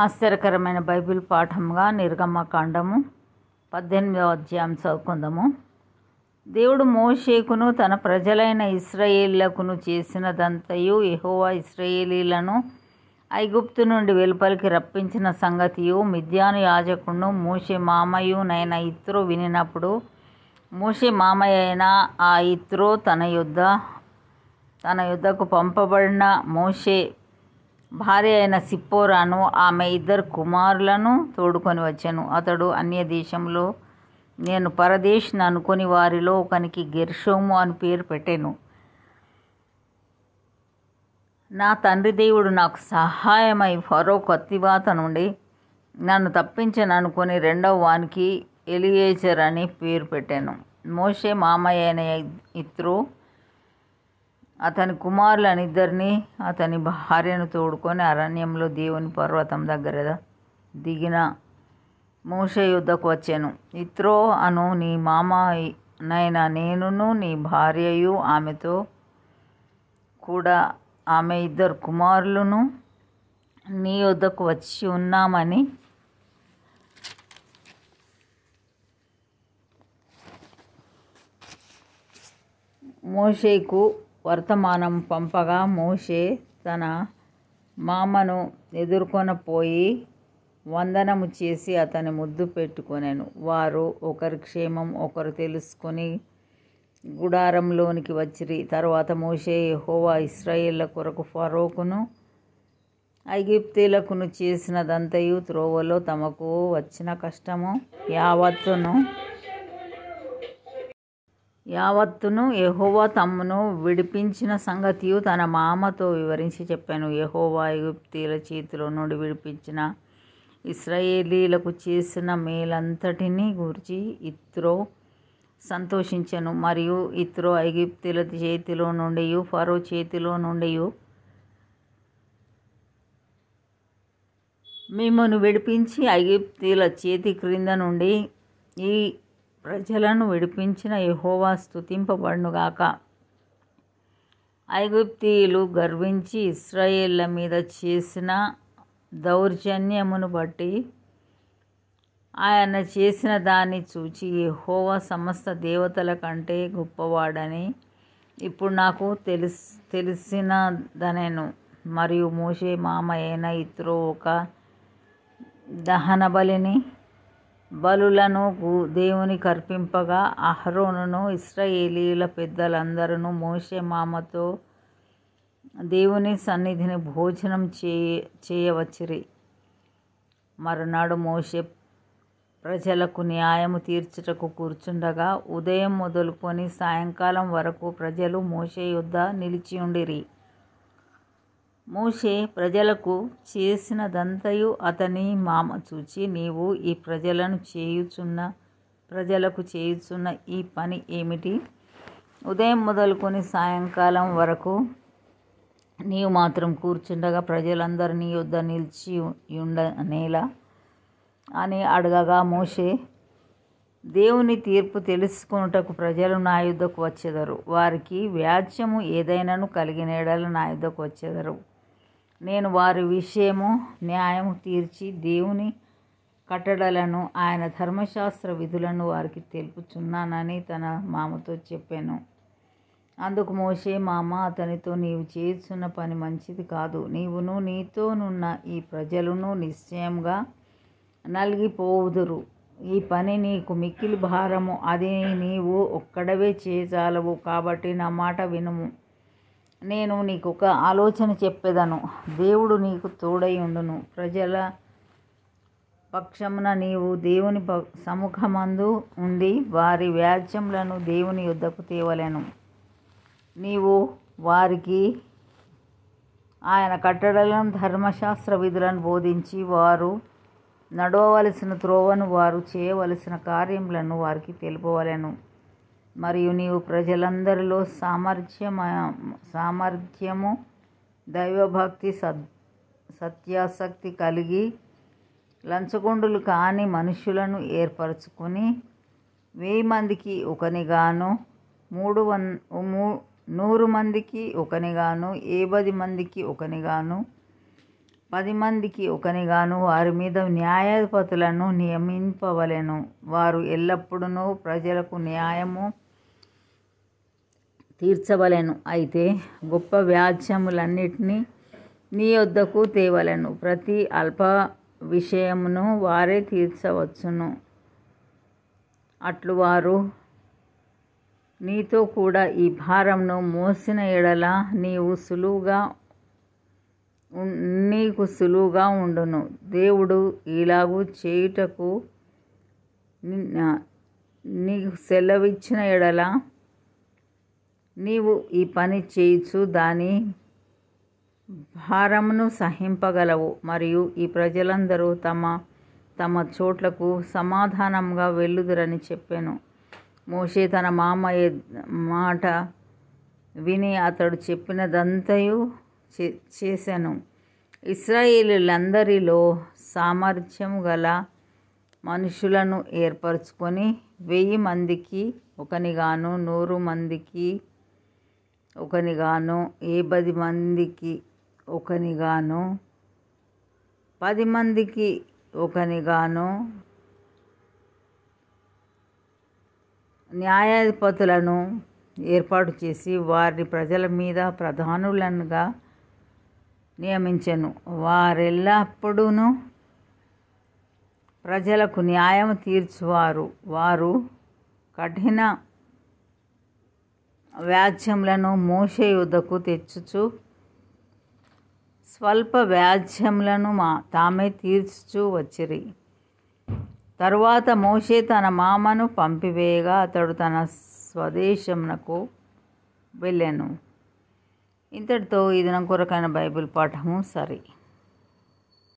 ఆశ్చర్యకరమైన బైబిల్ పాఠంగా నిర్గమకాండము 18వ అధ్యాయం చదువుకుందాము. దేవుడు మోషేకును తన ప్రజలైన ఇశ్రాయేలీయులకును చేసినదంతయు, యెహోవా ఇశ్రాయేలీయులను ఐగుప్తు నుండి వెలుపలికి రప్పించిన సంగతియు మిద్యాను యాజకుడును మోషే మామయ్యునైన యిత్రో వినినప్పుడు, మోషే మామయ్య అయిన ఆ యిత్రో తన యుద్ధకు పంపబడిన మోషే భార్య అయిన సిప్పోరాను ఆమె 2 కుమారులను తోడుకొని వచ్చెను. అతడు అన్య దేశంలో నేను పరదేశిని అనుకొని వారిలో ఒకనికి గెర్షోము అని పేరు పెట్టెను. నా తండ్రి దేవుడు నాకు సహాయమై ఫరో కత్తివాత నుండి నన్ను తప్పించననుకొని రెండవ వానికి ఎలియేజర్ అని పేరు పెట్టాను. మోషే మామయ్య అయిన యిత్రో అతని కుమారులనిద్దరినీ అతని భార్యను తోడుకొని అరణ్యంలో దేవుని పర్వతం దగ్గర దిగిన మోషే యుద్ధకు వచ్చాను. యిత్రో అను నీ మామనైన నేనును నీ భార్యయు ఆమెతో కూడా ఆమె 2 కుమారులను నీ యుద్ధకు వచ్చి ఉన్నామని మోషేకు వర్తమానం పంపగా, మోషే తన మామను ఎదుర్కొనపోయి వందనము చేసి అతని ముద్దు పెట్టుకొనెను. వారు ఒకరి క్షేమం ఒకరు తెలుసుకొని గుడారంలోనికి వచ్చిరి. తరువాత మోషే యెహోవా ఇశ్రాయేళ్ల కొరకు ఫరోకును ఐగుప్తీయులకును చేసినదంతయు, త్రోవలో తమకు వచ్చిన కష్టము యావత్తును యెహోవా తమ్మును విడిపించిన సంగతియు తన మామతో వివరించి చెప్పాను. యెహోవా ఐగుప్తీయుల చేతిలో నుండి విడిపించిన ఇశ్రాయేలీయులకు చేసిన మేలంతటిని గూర్చి యిత్రో సంతోషించెను. మరియు యిత్రో ఐగుప్తీయుల చేతిలో నుండి ఫరో చేతిలో నుండి మిమ్మును విడిపించి ఐగుప్తీయుల చేతి క్రింద నుండి ఈ ప్రజలను విడిపించిన యెహోవా స్తుతింపబడునుగాక. ఐగుప్తీయులు గర్వించి ఇశ్రాయేళ్ల మీద చేసిన దౌర్జన్యమును బట్టి ఆయన చేసిన దాన్ని చూచి యెహోవా సమస్త దేవతల కంటే గొప్పవాడని ఇప్పుడు నాకు తెలిసినదనెను. మరియు మోషే మామయ్య అయిన యిత్రో ఒక దహన బలులను దేవునికి అర్పింపగా, అహరోనును ఇశ్రాయేలీయుల పెద్దలందరూ మోషే మామతో దేవుని సన్నిధిని భోజనం చేయవచ్చిరి. మరునాడు మోషే ప్రజలకు న్యాయము తీర్చుటకు కూర్చుండగా, ఉదయం మొదలుకొని సాయంకాలం వరకు ప్రజలు మోషే యొద్ద నిలిచియుండిరి. మోషే ప్రజలకు చేసినదంతయు అతని మామ చూచి, నీవు ఈ ప్రజలకు చేయుచున్న ఈ పని ఏమిటి? ఉదయం మొదలుకొని సాయంకాలం వరకు నీవు మాత్రం కూర్చుండగా ప్రజలందరూ నీ యొద్ద నిలిచియుండనేలా అని అడగగా, మోషే దేవుని తీర్పు తెలుసుకొనుటకు ప్రజలు నా యొద్దకు వచ్చెదరు. వారికి వ్యాజ్యము ఏదైనాను కలిగిన యెడల నా యొద్దకు వచ్చెదరు. నేను వారి విషయము న్యాయము తీర్చి దేవుని కట్టడలను ఆయన ధర్మశాస్త్ర విధులను వారికి తెలుపుచున్నానని తన మామతో చెప్పాను. అందుకు మోషే మామ అతనితో, నీవు చేయుచున్న పని మంచిది కాదు. నీవును నీతోనున్న ఈ ప్రజలను నిశ్చయముగా నలిగిపోవుదురు. ఈ పని నీకు మిక్కిలి భారము. అది నీవు ఒక్కడవే చేయజాలవు. కాబట్టి నా మాట వినుము. నేను నీకు ఒక ఆలోచన చెప్పెదను. దేవుడు నీకు తోడై ఉండును. ప్రజల పక్షమున నీవు దేవుని సముఖమందు ఉండి వారి వ్యాజ్యములను దేవుని యొద్దకు తేవలెను. నీవు వారికి ఆయన కట్టడలను ధర్మశాస్త్ర విధులను బోధించి, వారు నడవవలసిన త్రోవను వారు చేయవలసిన కార్యములను వారికి తెలుపవలెను. మరియు నీవు ప్రజలందరిలో సామర్థ్యము, దైవభక్తి, సత్యాసక్తి కలిగి లంచగొండులు కాని మనుషులను ఏర్పరచుకొని 1000 మందికి ఒకనిగాను, 100 మందికి ఒకనిగాను, 70 మందికి ఒకనిగాను 10 మందికి ఒకనిగాను వారి మీద న్యాయాధిపతులను నియమింపవలెను. వారు ఎల్లప్పుడూ ప్రజలకు న్యాయము తీర్చవలెను. అయితే గొప్ప వ్యాజ్యములన్నిటినీ నీ యొద్దకు తేవలెను. ప్రతి అల్ప విషయమును వారే తీర్చవచ్చును. అట్లు వారు నీతో కూడా ఈ భారమును మోసిన ఎడల నీకు సులువుగా ఉండును. దేవుడు ఇలాగూ చేయుటకు నీకు సెలవిచ్చిన ఎడల నీవు ఈ పని చేయుచు దాని భారమును సహింపగలవు. మరియు ఈ ప్రజలందరూ తమ తమ చోట్లకు సమాధానంగా వెళ్ళుదురని చెప్పెను. మోషే తన మాట విని అతడు చెప్పినదంతయు చేసెను. ఇశ్రాయేలీయులందరిలో సామర్థ్యము గల మనుషులను ఏర్పరచుకొని 1000 మందికి ఒకనిగాను, 100 మందికి ఒకనిగాను, 50 మందికి ఒకనిగాను, 10 మందికి ఒకనిగాను న్యాయాధిపతులను ఏర్పాటు చేసి వారిని ప్రజల మీద ప్రధానులుగా నియమించెను. వారెల్లప్పుడూ ప్రజలకు న్యాయం తీర్చువారు. వారు కఠిన వ్యాజ్యములను మోషే యొద్దకు తెచ్చుచు స్వల్ప వ్యాజ్యములను తామే తీర్చుచూ వచ్చిరి. తరువాత మోషే తన మామను పంపివేయగా అతడు తన స్వదేశమునకు వెళ్ళెను. ఇంతటితో ఈ దినం కొరకైన బైబిల్ పాఠము సరి.